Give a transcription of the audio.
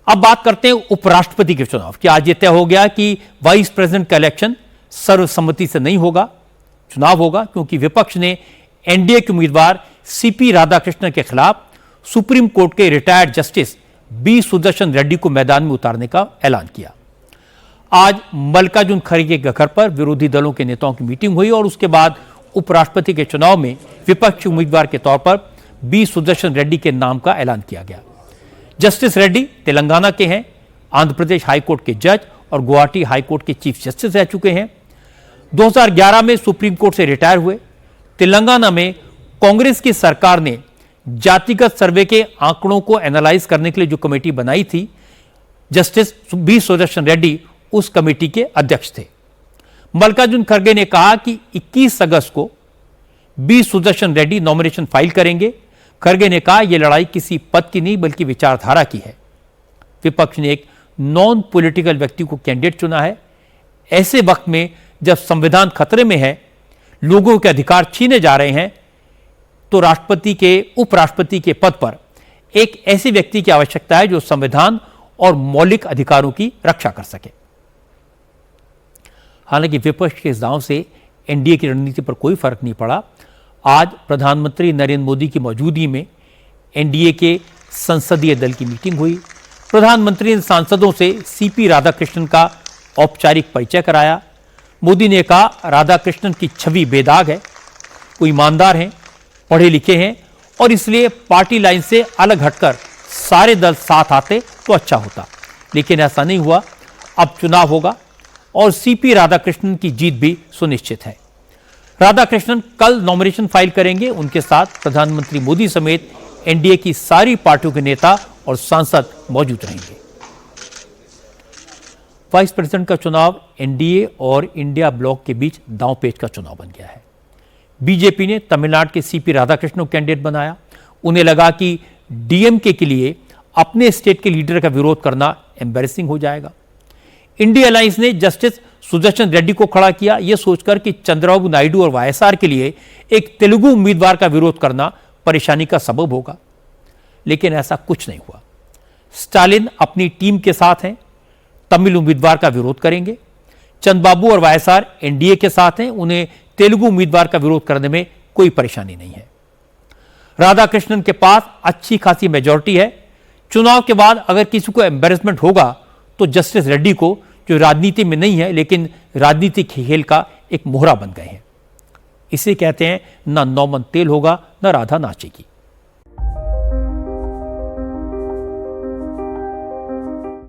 अब बात करते हैं उपराष्ट्रपति के चुनाव की। आज यह तय हो गया कि वाइस प्रेसिडेंट का इलेक्शन सर्वसम्मति से नहीं होगा, चुनाव होगा, क्योंकि विपक्ष ने एनडीए के उम्मीदवार सीपी राधाकृष्णन के खिलाफ सुप्रीम कोर्ट के retired justice B Sudarshan Reddy को मैदान में उतारने का ऐलान किया। आज मल्लिकार्जुन खड़गे के घर पर विरोधी दलों के नेताओं की मीटिंग हुई और उसके बाद उपराष्ट्रपति के चुनाव में विपक्षी उम्मीदवार के तौर पर बी सुदर्शन रेड्डी के नाम का ऐलान किया गया। जस्टिस रेड्डी तेलंगाना के हैं, आंध्र प्रदेश हाईकोर्ट के जज और गुवाहाटी हाईकोर्ट के चीफ जस्टिस रह चुके हैं। 2011 में सुप्रीम कोर्ट से रिटायर हुए। तेलंगाना में कांग्रेस की सरकार ने जातिगत सर्वे के आंकड़ों को एनालाइज करने के लिए जो कमेटी बनाई थी, जस्टिस बी सुदर्शन रेड्डी उस कमेटी के अध्यक्ष थे। मल्लिकार्जुन खड़गे ने कहा कि 21 अगस्त को B Sudarshan Reddy nomination file करेंगे। खड़गे ने कहा यह लड़ाई किसी पद की नहीं बल्कि विचारधारा की है। विपक्ष ने एक नॉन पॉलिटिकल व्यक्ति को कैंडिडेट चुना है। ऐसे वक्त में जब संविधान खतरे में है, लोगों के अधिकार छीने जा रहे हैं, तो राष्ट्रपति के उपराष्ट्रपति के पद पर एक ऐसे व्यक्ति की आवश्यकता है जो संविधान और मौलिक अधिकारों की रक्षा कर सके। हालांकि विपक्ष के इस दांव से एनडीए की रणनीति पर कोई फर्क नहीं पड़ा। आज प्रधानमंत्री नरेंद्र मोदी की मौजूदगी में एनडीए के संसदीय दल की मीटिंग हुई। प्रधानमंत्री ने सांसदों से सीपी राधाकृष्णन का औपचारिक परिचय कराया। मोदी ने कहा राधाकृष्णन की छवि बेदाग है, वो ईमानदार हैं, पढ़े लिखे हैं और इसलिए पार्टी लाइन से अलग हटकर सारे दल साथ आते तो अच्छा होता, लेकिन ऐसा नहीं हुआ। अब चुनाव होगा और सीपी राधाकृष्णन की जीत भी सुनिश्चित है। राधाकृष्णन कल नॉमिनेशन फाइल करेंगे। उनके साथ प्रधानमंत्री मोदी समेत एनडीए की सारी पार्टियों के नेता और सांसद मौजूद रहेंगे। वाइस प्रेसिडेंट का चुनाव एनडीए और इंडिया ब्लॉक के बीच दांवपेच का चुनाव बन गया है। बीजेपी ने तमिलनाडु के सीपी राधाकृष्णन को कैंडिडेट बनाया। उन्हें लगा कि डीएमके के लिए अपने स्टेट के लीडर का विरोध करना एम्बैरेसिंग हो जाएगा। इंडिया अलायंस ने जस्टिस सुदर्शन रेड्डी को खड़ा किया, यह सोचकर कि चंद्रबाबू नायडू और वाईएसआर के लिए एक तेलुगु उम्मीदवार का विरोध करना परेशानी का सबब होगा, लेकिन ऐसा कुछ नहीं हुआ। स्टालिन अपनी टीम के साथ हैं, तमिल उम्मीदवार का विरोध करेंगे। चंद्रबाबू और वाईएसआर एनडीए के साथ हैं, उन्हें तेलुगु उम्मीदवार का विरोध करने में कोई परेशानी नहीं है। राधाकृष्णन के पास अच्छी खासी मेजॉरिटी है। चुनाव के बाद अगर किसी को एम्बैरेसमेंट होगा तो जस्टिस रेड्डी को, जो राजनीति में नहीं है लेकिन राजनीतिक खेल का एक मोहरा बन गए हैं। इसे कहते हैं ना नौमन तेल होगा, ना राधा नाचेगी।